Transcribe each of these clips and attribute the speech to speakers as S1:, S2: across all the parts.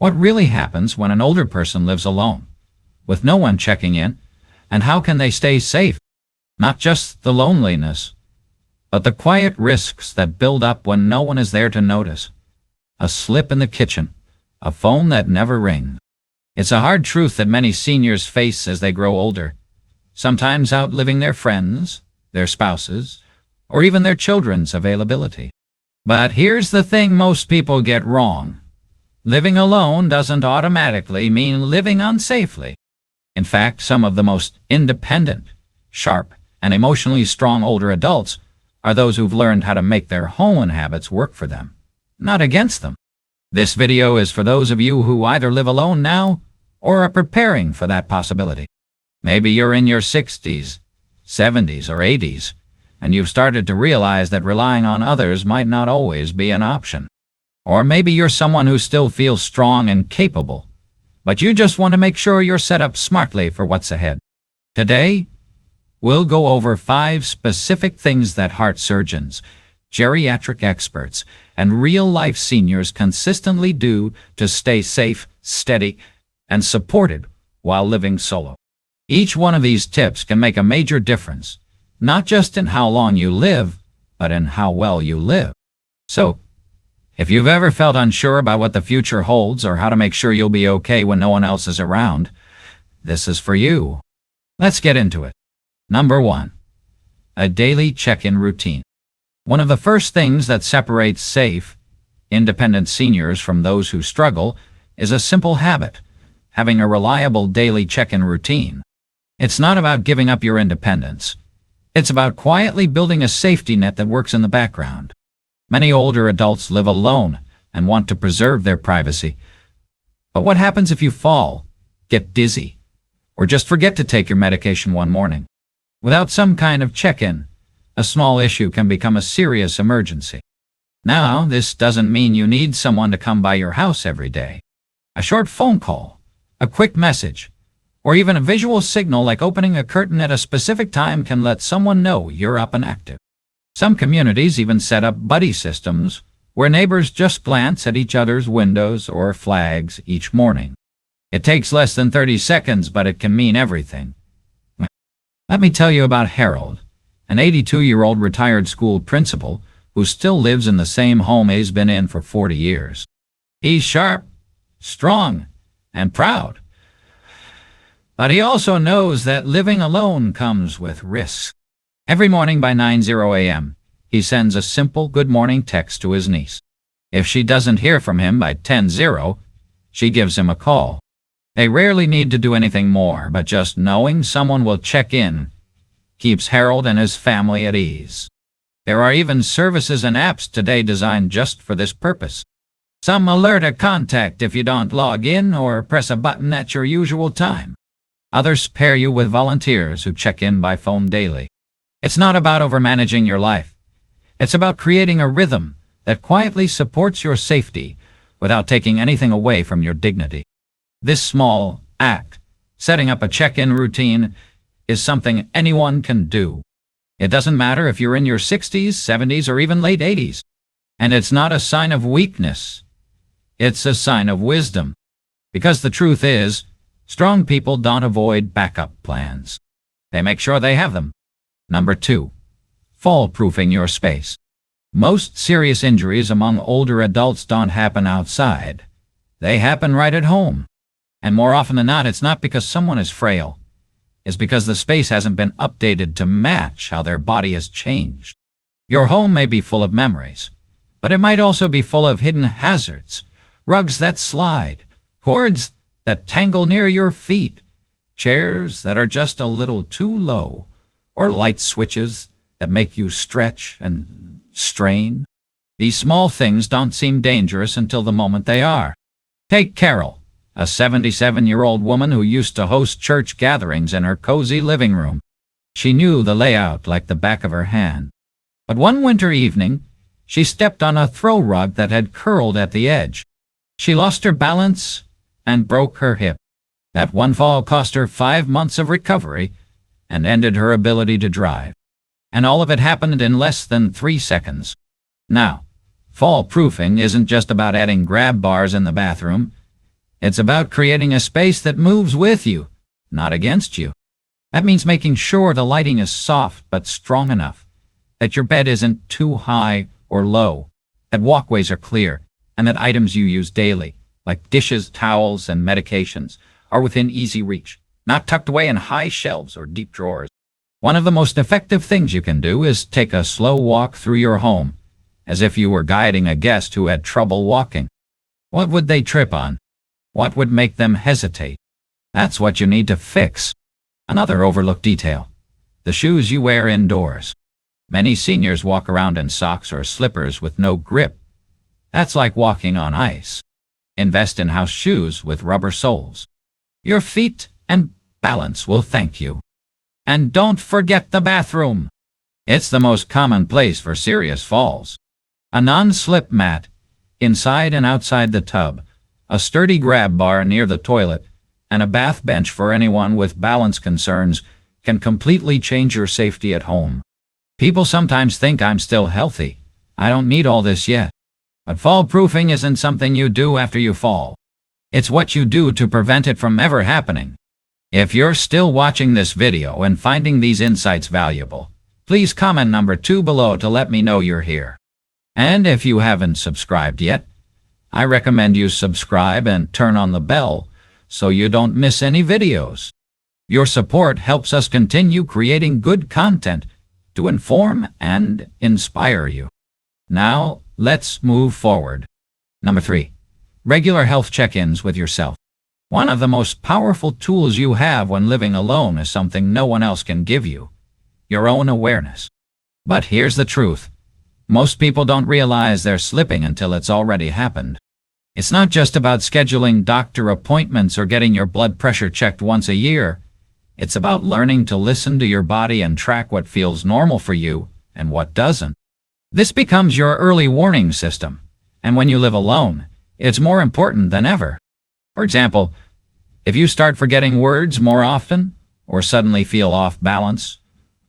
S1: What really happens when an older person lives alone, with no one checking in, and how can they stay safe? Not just the loneliness, but the quiet risks that build up when no one is there to notice. A slip in the kitchen, a phone that never rings. It's a hard truth that many seniors face as they grow older, sometimes outliving their friends, their spouses, or even their children's availability. But here's the thing most people get wrong. Living alone doesn't automatically mean living unsafely. In fact, some of the most independent, sharp, and emotionally strong older adults are those who've learned how to make their home habits work for them, not against them. This video is for those of you who either live alone now or are preparing for that possibility. Maybe you're in your 60s, 70s, or 80s, and you've started to realize that relying on others might not always be an option. Or maybe you're someone who still feels strong and capable, but you just want to make sure you're set up smartly for what's ahead. Today, we'll go over 5 specific things that heart surgeons, geriatric experts, and real-life seniors consistently do to stay safe, steady, and supported while living solo. Each one of these tips can make a major difference, not just in how long you live, but in how well you live. So, if you've ever felt unsure about what the future holds or how to make sure you'll be okay when no one else is around, this is for you. Let's get into it. Number 1. A daily check-in routine. One of the first things that separates safe, independent seniors from those who struggle is a simple habit, having a reliable daily check-in routine. It's not about giving up your independence. It's about quietly building a safety net that works in the background. Many older adults live alone and want to preserve their privacy. But what happens if you fall, get dizzy, or just forget to take your medication one morning? Without some kind of check-in, a small issue can become a serious emergency. Now, this doesn't mean you need someone to come by your house every day. A short phone call, a quick message, or even a visual signal like opening a curtain at a specific time can let someone know you're up and active. Some communities even set up buddy systems where neighbors just glance at each other's windows or flags each morning. It takes less than 30 seconds, but it can mean everything. Let me tell you about Harold, an 82-year-old retired school principal who still lives in the same home he's been in for 40 years. He's sharp, strong, and proud. But he also knows that living alone comes with risks. Every morning by 9:00 a.m., he sends a simple good morning text to his niece. If she doesn't hear from him by 10:00, she gives him a call. They rarely need to do anything more, but just knowing someone will check in keeps Harold and his family at ease. There are even services and apps today designed just for this purpose. Some alert a contact if you don't log in or press a button at your usual time. Others pair you with volunteers who check in by phone daily. It's not about overmanaging your life. It's about creating a rhythm that quietly supports your safety without taking anything away from your dignity. This small act, setting up a check-in routine, is something anyone can do. It doesn't matter if you're in your 60s, 70s, or even late 80s. And it's not a sign of weakness. It's a sign of wisdom. Because the truth is, strong people don't avoid backup plans. They make sure they have them. Number 2. Fallproofing your space. Most serious injuries among older adults don't happen outside. They happen right at home. And more often than not, it's not because someone is frail. It's because the space hasn't been updated to match how their body has changed. Your home may be full of memories, but it might also be full of hidden hazards, rugs that slide, cords that tangle near your feet, chairs that are just a little too low, or light switches that make you stretch and strain. These small things don't seem dangerous until the moment they are. Take Carol, a 77-year-old woman who used to host church gatherings in her cozy living room. She knew the layout like the back of her hand. But one winter evening, she stepped on a throw rug that had curled at the edge. She lost her balance and broke her hip. That one fall cost her 5 months of recovery and ended her ability to drive. And all of it happened in less than 3 seconds. Now, fall proofing isn't just about adding grab bars in the bathroom. It's about creating a space that moves with you, not against you. That means making sure the lighting is soft but strong enough, that your bed isn't too high or low, that walkways are clear, and that items you use daily, like dishes, towels, and medications, are within easy reach, not tucked away in high shelves or deep drawers. One of the most effective things you can do is take a slow walk through your home, as if you were guiding a guest who had trouble walking. What would they trip on? What would make them hesitate? That's what you need to fix. Another overlooked detail: the shoes you wear indoors. Many seniors walk around in socks or slippers with no grip. That's like walking on ice. Invest in house shoes with rubber soles. Your feet and balance will thank you. And don't forget the bathroom. It's the most common place for serious falls. A non-slip mat, inside and outside the tub, a sturdy grab bar near the toilet, and a bath bench for anyone with balance concerns can completely change your safety at home. People sometimes think I'm still healthy. I don't need all this yet. But fallproofing isn't something you do after you fall. It's what you do to prevent it from ever happening. If you're still watching this video and finding these insights valuable, please comment number 2 below to let me know you're here. And if you haven't subscribed yet, I recommend you subscribe and turn on the bell so you don't miss any videos. Your support helps us continue creating good content to inform and inspire you. Now, let's move forward. Number 3. Regular health check-ins with yourself. One of the most powerful tools you have when living alone is something no one else can give you: your own awareness. But here's the truth. Most people don't realize they're slipping until it's already happened. It's not just about scheduling doctor appointments or getting your blood pressure checked once a year. It's about learning to listen to your body and track what feels normal for you and what doesn't. This becomes your early warning system, and when you live alone, it's more important than ever. For example, if you start forgetting words more often, or suddenly feel off balance,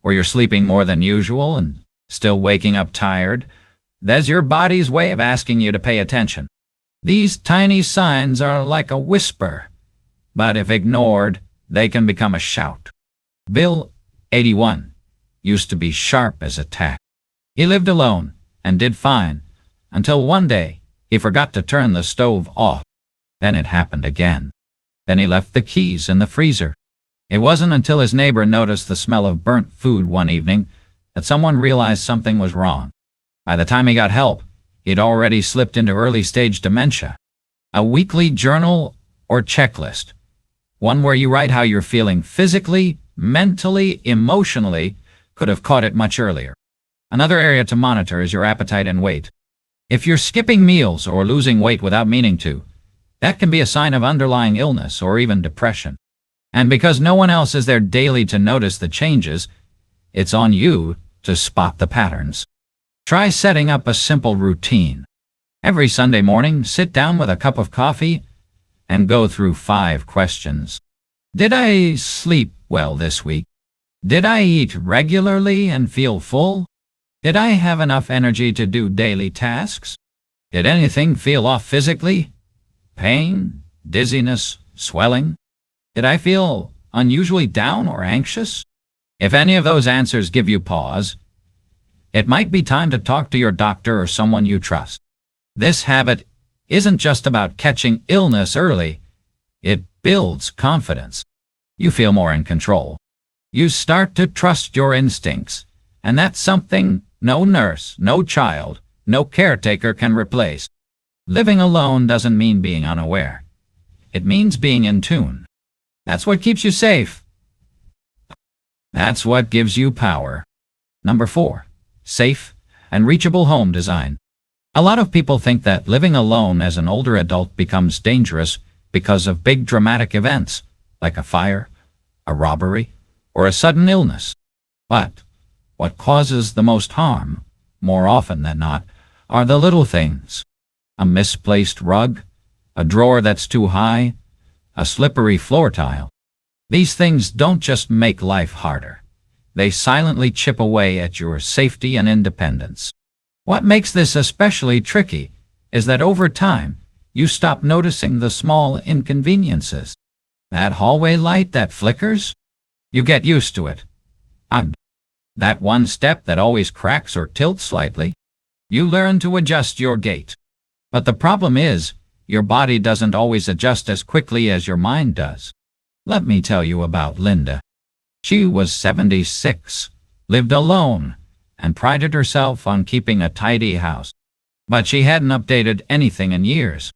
S1: or you're sleeping more than usual and still waking up tired, that's your body's way of asking you to pay attention. These tiny signs are like a whisper, but if ignored, they can become a shout. Bill, 81, used to be sharp as a tack. He lived alone and did fine until one day he forgot to turn the stove off. Then it happened again. Then he left the keys in the freezer. It wasn't until his neighbor noticed the smell of burnt food one evening that someone realized something was wrong. By the time he got help, he'd already slipped into early-stage dementia. A weekly journal or checklist, one where you write how you're feeling physically, mentally, emotionally, could have caught it much earlier. Another area to monitor is your appetite and weight. If you're skipping meals or losing weight without meaning to, that can be a sign of underlying illness or even depression. And because no one else is there daily to notice the changes, it's on you to spot the patterns. Try setting up a simple routine. Every Sunday morning, sit down with a cup of coffee and go through 5 questions. Did I sleep well this week? Did I eat regularly and feel full? Did I have enough energy to do daily tasks? Did anything feel off physically? Pain, dizziness, swelling? Did I feel unusually down or anxious? If any of those answers give you pause, it might be time to talk to your doctor or someone you trust. This habit isn't just about catching illness early. It builds confidence. You feel more in control. You start to trust your instincts, and that's something no nurse, no child, no caretaker can replace. Living alone doesn't mean being unaware. It means being in tune. That's what keeps you safe. That's what gives you power. Number 4. Safe and reachable home design. A lot of people think that living alone as an older adult becomes dangerous because of big dramatic events, like a fire, a robbery, or a sudden illness. But what causes the most harm, more often than not, are the little things. A misplaced rug, a drawer that's too high, a slippery floor tile. These things don't just make life harder. They silently chip away at your safety and independence. What makes this especially tricky is that over time, you stop noticing the small inconveniences. That hallway light that flickers? You get used to it. That one step that always cracks or tilts slightly? You learn to adjust your gait. But the problem is, your body doesn't always adjust as quickly as your mind does. Let me tell you about Linda. She was 76, lived alone, and prided herself on keeping a tidy house. But she hadn't updated anything in years.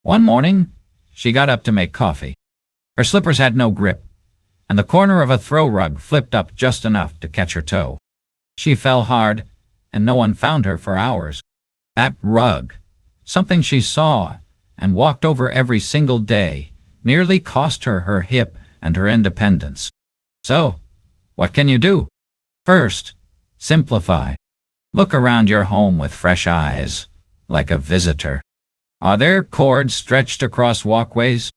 S1: One morning, she got up to make coffee. Her slippers had no grip, and the corner of a throw rug flipped up just enough to catch her toe. She fell hard, and no one found her for hours. That rug, something she saw and walked over every single day, nearly cost her her hip and her independence. So, what can you do? First, simplify. Look around your home with fresh eyes, like a visitor. Are there cords stretched across walkways?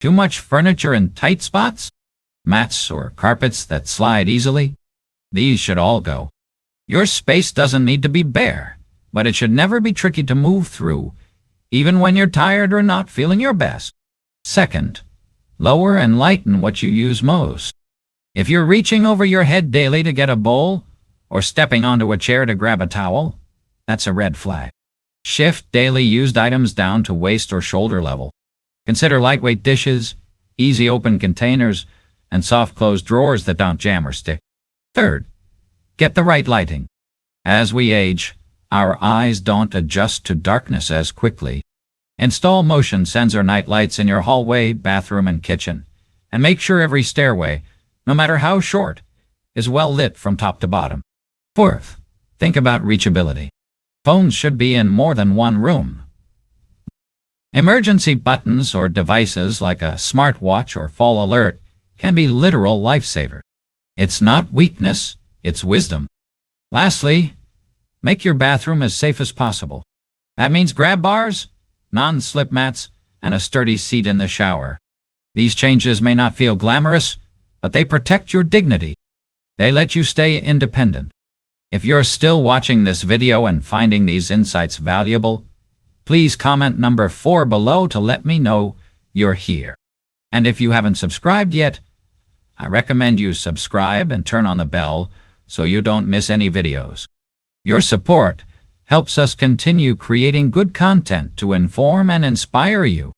S1: Too much furniture in tight spots? Mats or carpets that slide easily? These should all go. Your space doesn't need to be bare, but it should never be tricky to move through, even when you're tired or not feeling your best. Second, lower and lighten what you use most. If you're reaching over your head daily to get a bowl, or stepping onto a chair to grab a towel, that's a red flag. Shift daily used items down to waist or shoulder level. Consider lightweight dishes, easy open containers, and soft closed drawers that don't jam or stick. Third, get the right lighting. As we age, our eyes don't adjust to darkness as quickly. Install motion sensor night lights in your hallway, bathroom, and kitchen, and make sure every stairway, no matter how short, is well lit from top to bottom. Fourth, think about reachability. Phones should be in more than one room. Emergency buttons or devices like a smartwatch or fall alert can be literal lifesavers. It's not weakness, it's wisdom. Lastly, make your bathroom as safe as possible. That means grab bars, non-slip mats, and a sturdy seat in the shower. These changes may not feel glamorous, but they protect your dignity. They let you stay independent. If you're still watching this video and finding these insights valuable, please comment number 4 below to let me know you're here. And if you haven't subscribed yet, I recommend you subscribe and turn on the bell so you don't miss any videos. Your support helps us continue creating good content to inform and inspire you.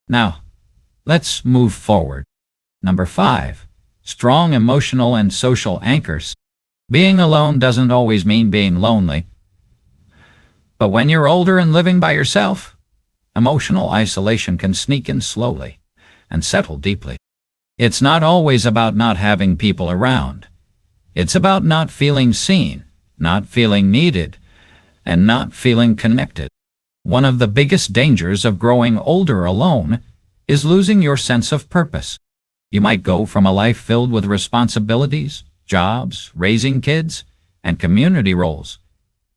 S1: Now, let's move forward. Number 5, strong emotional and social anchors. Being alone doesn't always mean being lonely. But when you're older and living by yourself, emotional isolation can sneak in slowly and settle deeply. It's not always about not having people around. It's about not feeling seen, not feeling needed, and not feeling connected. One of the biggest dangers of growing older alone is losing your sense of purpose. You might go from a life filled with responsibilities, jobs, raising kids, and community roles,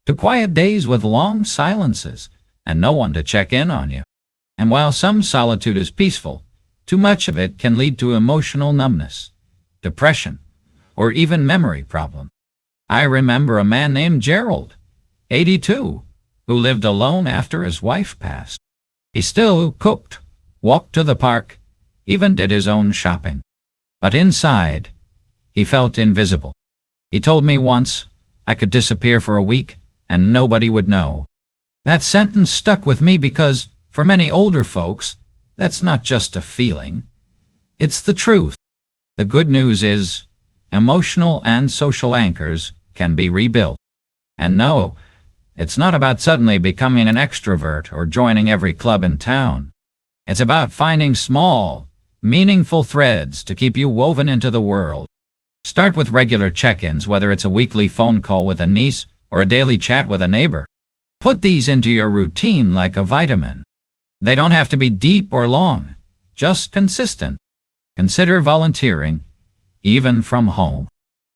S1: to quiet days with long silences and no one to check in on you. And while some solitude is peaceful, too much of it can lead to emotional numbness, depression, or even memory problems. I remember a man named Gerald, 82, who lived alone after his wife passed. He still cooked, walked to the park, even did his own shopping. But inside, he felt invisible. He told me once, I could disappear for a week and nobody would know. That sentence stuck with me because, for many older folks, that's not just a feeling. It's the truth. The good news is, emotional and social anchors can be rebuilt. And no, it's not about suddenly becoming an extrovert or joining every club in town. It's about finding small, meaningful threads to keep you woven into the world. Start with regular check-ins, whether it's a weekly phone call with a niece or a daily chat with a neighbor. Put these into your routine like a vitamin. They don't have to be deep or long, just consistent. Consider volunteering, even from home.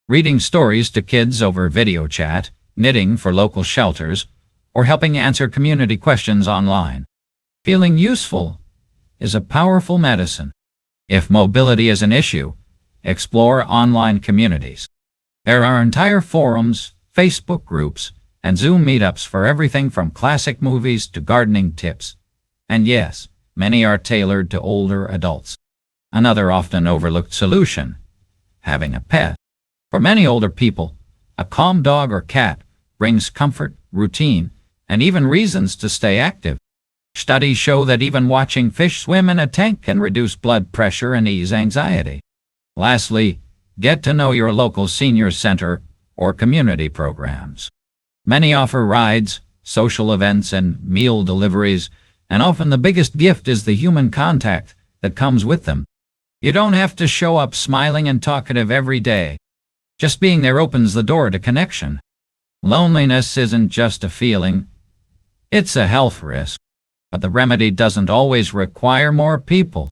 S1: Reading stories to kids over video chat, knitting for local shelters, or helping answer community questions online. Feeling useful is a powerful medicine. If mobility is an issue, explore online communities. There are entire forums, Facebook groups, and Zoom meetups for everything from classic movies to gardening tips. And yes, many are tailored to older adults. Another often overlooked solution: having a pet. For many older people, a calm dog or cat brings comfort, routine, and even reasons to stay active. Studies show that even watching fish swim in a tank can reduce blood pressure and ease anxiety. Lastly, get to know your local senior center or community programs. Many offer rides, social events, and meal deliveries, and often the biggest gift is the human contact that comes with them. You don't have to show up smiling and talkative every day. Just being there opens the door to connection. Loneliness isn't just a feeling, it's a health risk. But the remedy doesn't always require more people.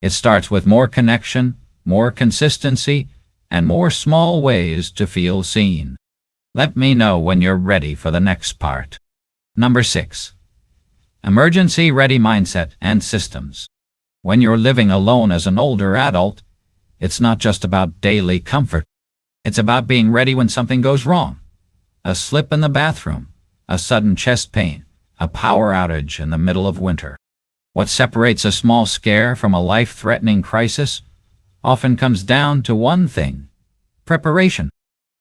S1: It starts with more connection, more consistency, and more small ways to feel seen. Let me know when you're ready for the next part. Number 6. Emergency-ready mindset and systems. When you're living alone as an older adult, it's not just about daily comfort. It's about being ready when something goes wrong. A slip in the bathroom, a sudden chest pain, a power outage in the middle of winter. What separates a small scare from a life-threatening crisis often comes down to one thing: preparation.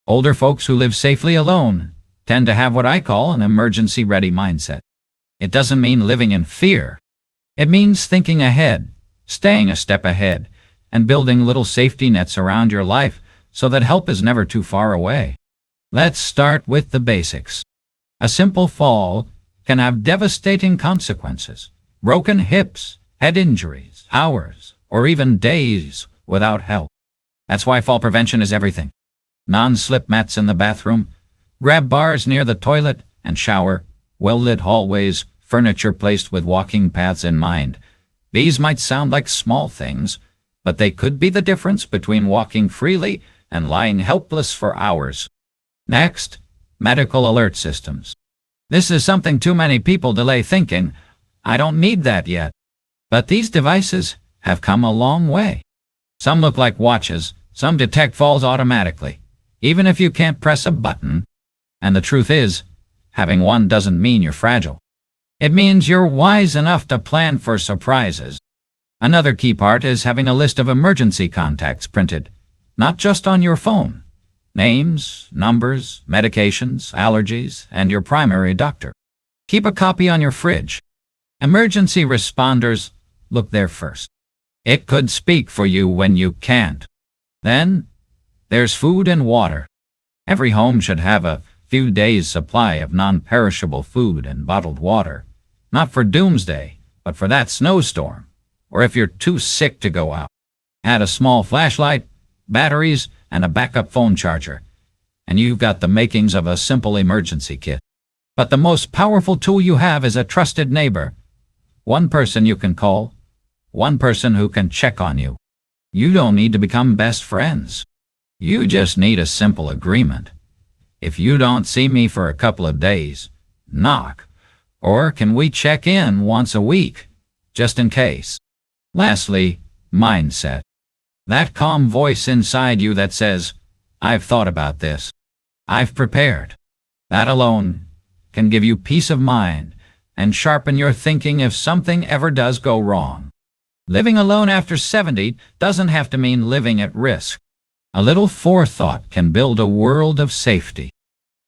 S1: Older folks who live safely alone tend to have what I call an emergency-ready mindset. It doesn't mean living in fear. It means thinking ahead, staying a step ahead, and building little safety nets around your life so that help is never too far away. Let's start with the basics. A simple fall can have devastating consequences: broken hips, head injuries, hours, or even days without help. That's why fall prevention is everything. Non-slip mats in the bathroom, grab bars near the toilet and shower, well-lit hallways, furniture placed with walking paths in mind. These might sound like small things, but they could be the difference between walking freely and lying helpless for hours. Next, medical alert systems. This is something too many people delay thinking, I don't need that yet. But these devices have come a long way. Some look like watches, some detect falls automatically, even if you can't press a button. And the truth is, having one doesn't mean you're fragile. It means you're wise enough to plan for surprises. Another key part is having a list of emergency contacts printed, not just on your phone. Names, numbers, medications, allergies, and your primary doctor. Keep a copy on your fridge. Emergency responders look there first. It could speak for you when you can't. Then, there's food and water. Every home should have a few days' supply of non-perishable food and bottled water. Not for doomsday, but for that snowstorm, or if you're too sick to go out. Add a small flashlight, batteries, and a backup phone charger, and you've got the makings of a simple emergency kit. But the most powerful tool you have is a trusted neighbor. One person you can call, one person who can check on you. You don't need to become best friends. You just need a simple agreement. If you don't see me for a couple of days, knock. Or can we check in once a week, just in case? Lastly, mindset. That calm voice inside you that says, I've thought about this. I've prepared. That alone can give you peace of mind and sharpen your thinking if something ever does go wrong. Living alone after 70 doesn't have to mean living at risk. A little forethought can build a world of safety.